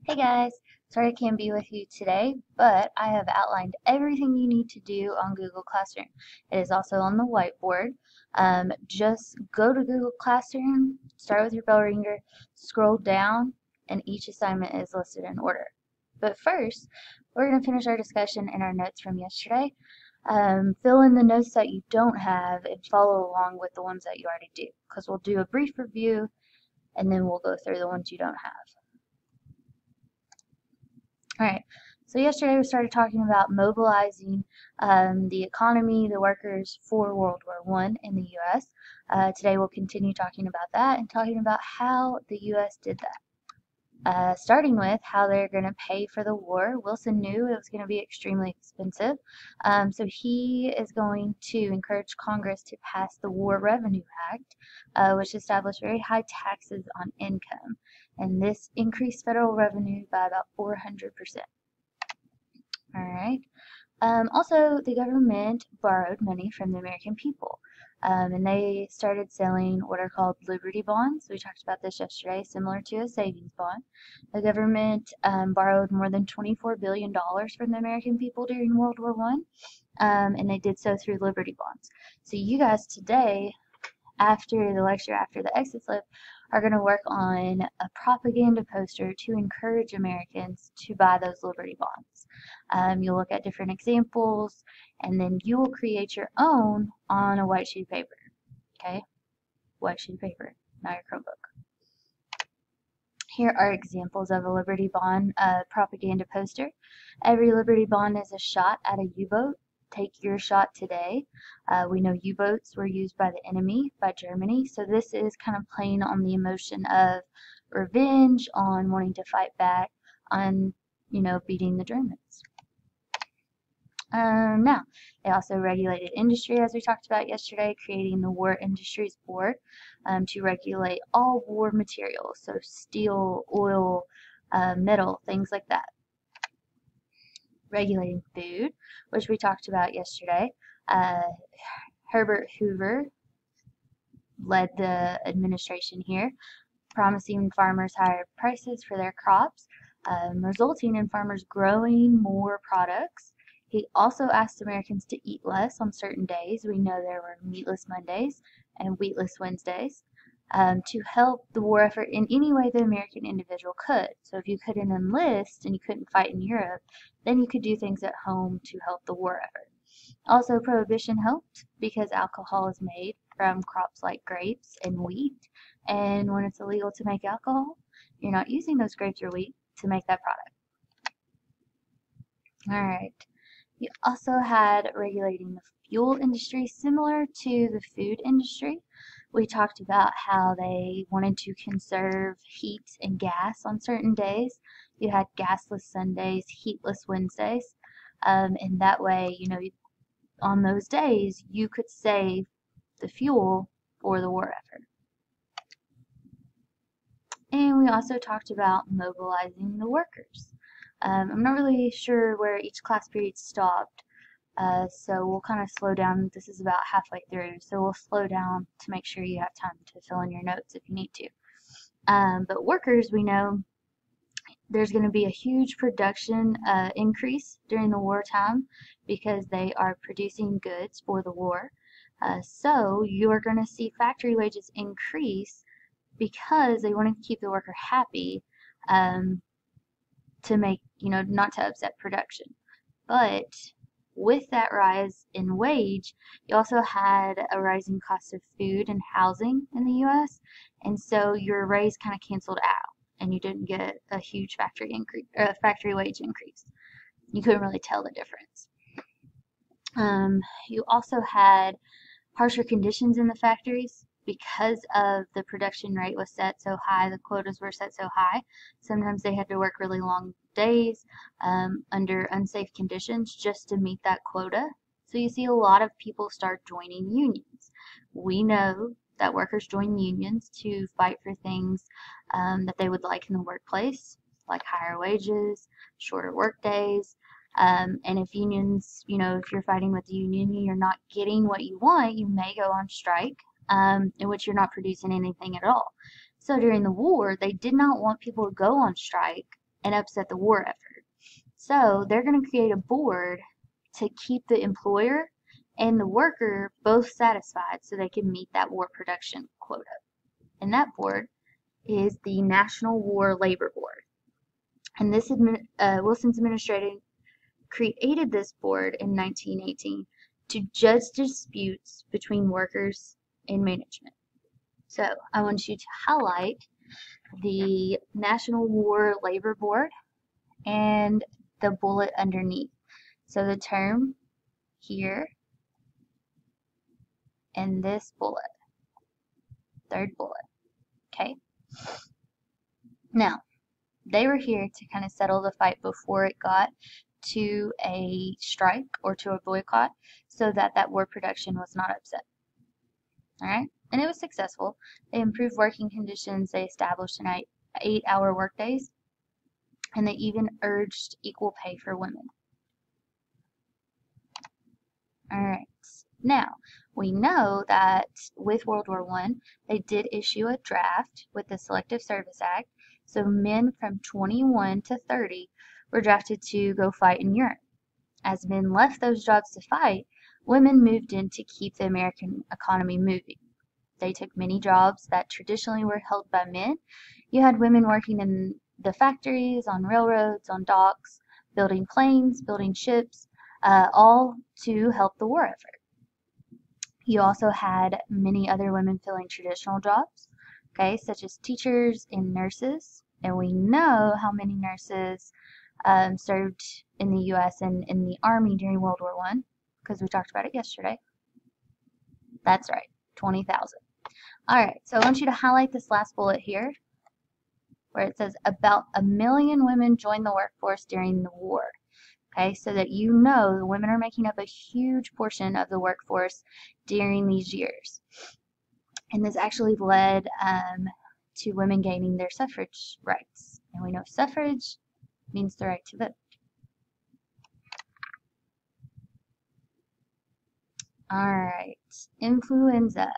Hey guys, sorry I can't be with you today, but I have outlined everything you need to do on Google Classroom. It is also on the whiteboard. Just go to Google Classroom, start with your bell ringer, scroll down, and each assignment is listed in order. But first, we're going to finish our discussion and our notes from yesterday. Fill in the notes that you don't have and follow along with the ones that you already do, because we'll do a brief review and then we'll go through the ones you don't have. Alright, so yesterday we started talking about mobilizing the economy, the workers for World War I in the U.S. Today we'll continue talking about that and talking about how the U.S. did that. Starting with how they're going to pay for the war. Wilson knew it was going to be extremely expensive, so he is going to encourage Congress to pass the War Revenue Act, which established very high taxes on income, and this increased federal revenue by about 400%. Alright. Also, the government borrowed money from the American people, and they started selling what are called Liberty bonds. We talked about this yesterday, similar to a savings bond. The government borrowed more than $24 billion from the American people during World War I, and they did so through Liberty bonds. So you guys today, after the lecture, after the exit slip, are going to work on a propaganda poster to encourage Americans to buy those Liberty bonds. You'll look at different examples, and then you will create your own on a white sheet of paper. Okay? White sheet of paper, not your Chromebook. Here are examples of a Liberty Bond propaganda poster. Every Liberty Bond is a shot at a U-boat. Take your shot today. We know U-boats were used by the enemy, by Germany, so this is kind of playing on the emotion of revenge, on wanting to fight back, on, beating the Germans. Now, they also regulated industry, as we talked about yesterday, creating the War Industries Board to regulate all war materials, so steel, oil, metal, things like that. Regulating food, which we talked about yesterday. Herbert Hoover led the administration here, promising farmers higher prices for their crops, resulting in farmers growing more products. He also asked Americans to eat less on certain days. We know there were meatless Mondays and wheatless Wednesdays, to help the war effort in any way the American individual could. So if you couldn't enlist and you couldn't fight in Europe, then you could do things at home to help the war effort. Also, prohibition helped because alcohol is made from crops like grapes and wheat, and when it's illegal to make alcohol, you're not using those grapes or wheat to make that product. Alright. You also had regulating the fuel industry, similar to the food industry. We talked about how they wanted to conserve heat and gas on certain days. You had gasless Sundays, heatless Wednesdays, and that way, on those days, you could save the fuel for the war effort. And we also talked about mobilizing the workers. I'm not really sure where each class period stopped, so we'll kind of slow down. This is about halfway through, so we'll slow down to make sure you have time to fill in your notes if you need to. But workers, we know there's going to be a huge production increase during the wartime because they are producing goods for the war. So you're going to see factory wages increase because they want to keep the worker happy, to make, not to upset production. But with that rise in wage, you also had a rising cost of food and housing in the U.S., and so your raise kind of canceled out, and you didn't get a huge factory wage increase. You couldn't really tell the difference. You also had harsher conditions in the factories because of the production rate was set so high, the quotas were set so high. Sometimes they had to work really long days under unsafe conditions just to meet that quota. So you see a lot of people start joining unions. We know that workers join unions to fight for things that they would like in the workplace, like higher wages, shorter work days. And if unions, if you're fighting with the union, you're not getting what you want, you may go on strike, in which you're not producing anything at all. So during the war, they did not want people to go on strike and upset the war effort. So they're going to create a board to keep the employer and the worker both satisfied so they can meet that war production quota. And that board is the National War Labor Board. And this Wilson's administration created this board in 1918 to judge disputes between workers and management. So I want you to highlight the National War Labor Board and the bullet underneath. So the term here and this bullet, third bullet, okay? Now, they were here to kind of settle the fight before it got to a strike or to a boycott so that that war production was not upset. All right? And it was successful. They improved working conditions. They established an 8-hour workdays. And they even urged equal pay for women. All right. Now, we know that with World War I, they did issue a draft with the Selective Service Act. So men from 21 to 30 were drafted to go fight in Europe. As men left those jobs to fight, women moved in to keep the American economy moving. They took many jobs that traditionally were held by men. You had women working in the factories, on railroads, on docks, building planes, building ships, all to help the war effort. You also had many other women filling traditional jobs, okay, such as teachers and nurses. And we know how many nurses served in the U.S. and in the Army during World War I, because we talked about it yesterday. That's right, 20,000. All right, so I want you to highlight this last bullet here, where it says about 1 million women joined the workforce during the war. Okay, so that you know the women are making up a huge portion of the workforce during these years. And this actually led to women gaining their suffrage rights. And we know suffrage means the right to vote. All right, influenza.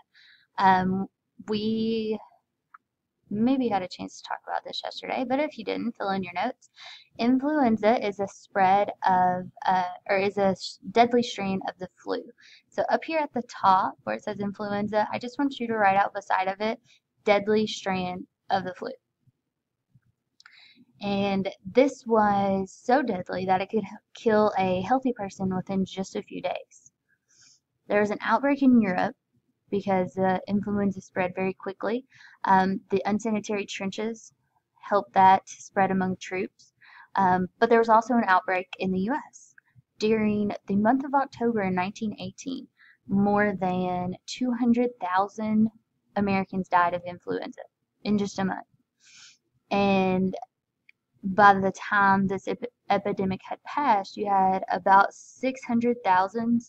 We maybe had a chance to talk about this yesterday, but if you didn't, fill in your notes. Influenza is a spread of, or is a deadly strain of the flu. So up here at the top where it says influenza, I just want you to write out beside of it, deadly strain of the flu. And this was so deadly that it could kill a healthy person within just a few days. There was an outbreak in Europe because the influenza spread very quickly. The unsanitary trenches helped that spread among troops. But there was also an outbreak in the U.S. During the month of October in 1918, more than 200,000 Americans died of influenza in just a month. And by the time this epidemic had passed, you had about 600,000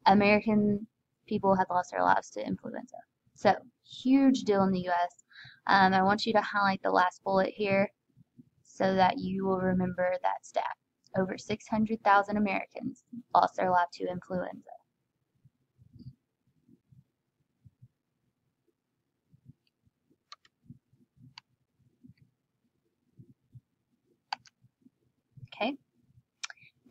American people had lost their lives to influenza. So, huge deal in the U.S. I want you to highlight the last bullet here so that you will remember that stat. Over 600,000 Americans lost their life to influenza. Okay.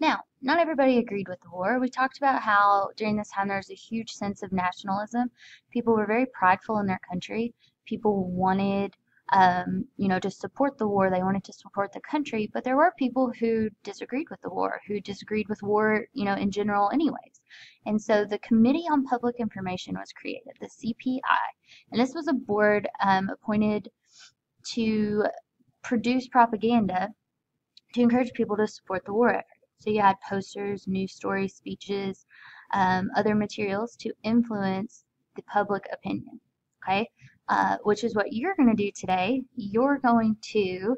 Now, not everybody agreed with the war. We talked about how during this time there was a huge sense of nationalism. People were very prideful in their country. People wanted, to support the war. They wanted to support the country. But there were people who disagreed with the war, who disagreed with war, in general anyways. And so the Committee on Public Information was created, the CPI. And this was a board appointed to produce propaganda to encourage people to support the war effort. So you had posters, news stories, speeches, other materials to influence the public opinion, okay? Which is what you're going to do today. You're going to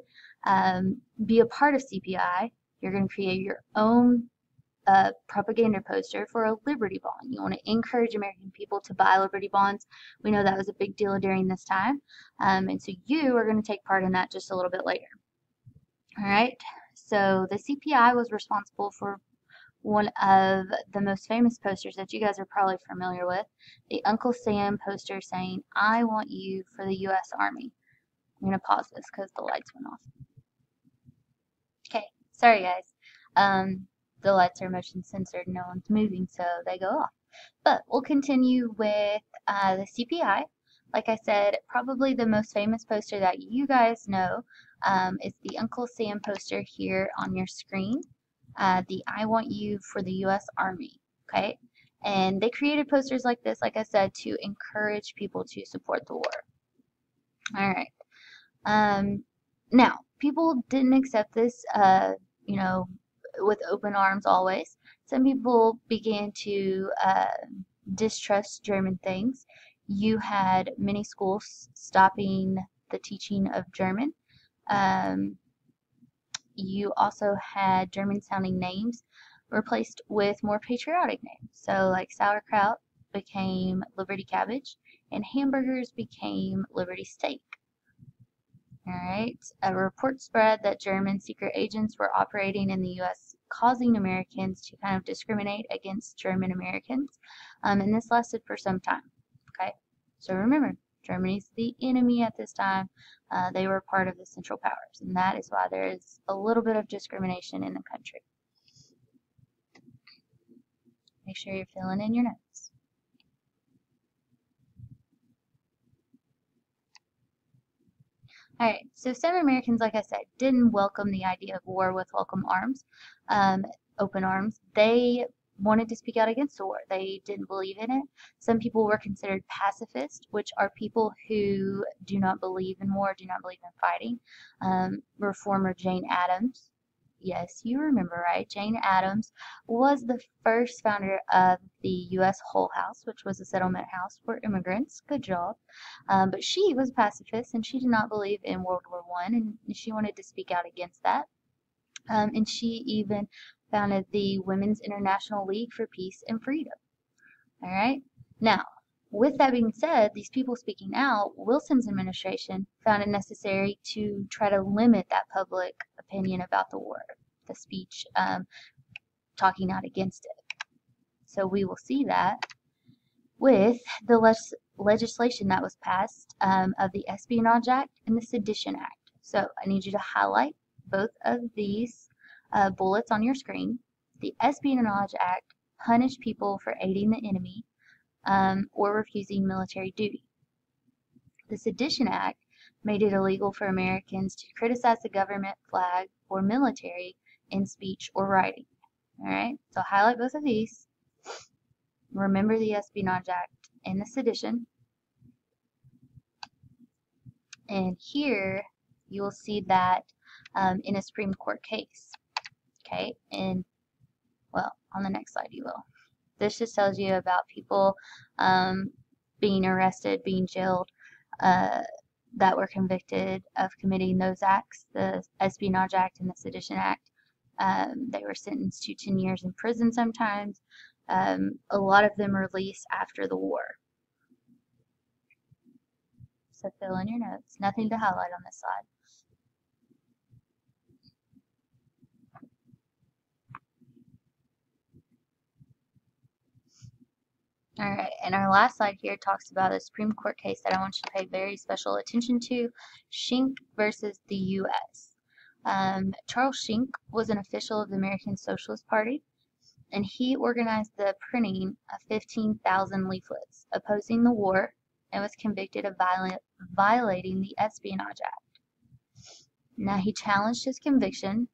be a part of CPI. You're going to create your own propaganda poster for a Liberty Bond. You want to encourage American people to buy Liberty Bonds. We know that was a big deal during this time. And so you are going to take part in that just a little bit later. All right. So the CPI was responsible for one of the most famous posters that you guys are probably familiar with, the Uncle Sam poster saying, "I want you for the U.S. Army." I'm going to pause this because the lights went off. Sorry, guys. The lights are motion censored. No one's moving, so they go off. But we'll continue with the CPI. Like I said, probably the most famous poster that you guys know is the Uncle Sam poster here on your screen. The I Want You for the U.S. Army. Okay? And they created posters like this, like I said, to encourage people to support the war. All right. Now, people didn't accept this, you know, with open arms always. Some people began to distrust German things. You had many schools stopping the teaching of German. You also had German-sounding names replaced with more patriotic names. So, like sauerkraut became Liberty Cabbage, and hamburgers became Liberty Steak. Alright, a report spread that German secret agents were operating in the U.S., causing Americans to kind of discriminate against German Americans, and this lasted for some time. Okay, so remember, Germany's the enemy at this time. They were part of the Central Powers, and that is why there is a little bit of discrimination in the country. Make sure you're filling in your notes. Alright, so some Americans, like I said, didn't welcome the idea of war with welcome arms, open arms. They wanted to speak out against the war. They didn't believe in it. Some people were considered pacifist, which are people who do not believe in war, do not believe in fighting. Reformer Jane Addams, yes, you remember, right? Jane Addams was the first founder of the U.S. Hull House, which was a settlement house for immigrants. Good job. But she was a pacifist, and she did not believe in World War I, and she wanted to speak out against that. And she even founded the Women's International League for Peace and Freedom. All right. Now, with that being said, these people speaking out, Wilson's administration found it necessary to try to limit that public opinion about the war, the speech talking out against it. So we will see that with the legislation that was passed of the Espionage Act and the Sedition Act. So I need you to highlight both of these bullets on your screen. The Espionage Act punished people for aiding the enemy or refusing military duty. The Sedition Act made it illegal for Americans to criticize the government, flag, or military in speech or writing. Alright, so highlight both of these. Remember the Espionage Act and the Sedition. And here you will see that in a Supreme Court case. Okay, and well, on the next slide you will. This just tells you about people being arrested, being jailed, that were convicted of committing those acts, the Espionage Act and the Sedition Act. They were sentenced to 10 years in prison sometimes. A lot of them released after the war. So fill in your notes. Nothing to highlight on this slide. Alright, and our last slide here talks about a Supreme Court case that I want you to pay very special attention to, Schenck versus the U.S. Charles Schenck was an official of the American Socialist Party, and he organized the printing of 15,000 leaflets opposing the war and was convicted of violating the Espionage Act. Now, he challenged his conviction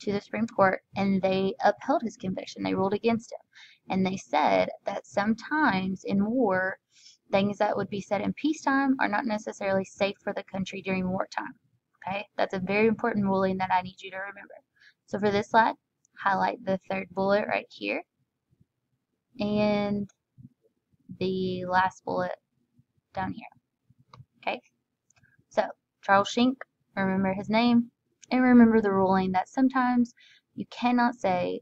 to the Supreme Court, and they upheld his conviction. They ruled against him. And they said that sometimes in war, things that would be said in peacetime are not necessarily safe for the country during wartime. Okay? That's a very important ruling that I need you to remember. So for this slide, highlight the third bullet right here. And the last bullet down here. Okay? So, Charles Schenck, remember his name, and remember the ruling that sometimes you cannot say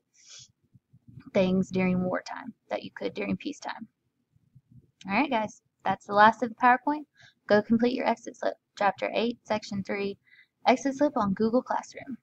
things during wartime that you could during peacetime. Alright guys, that's the last of the PowerPoint. Go complete your exit slip. Chapter 8, Section 3, exit slip on Google Classroom.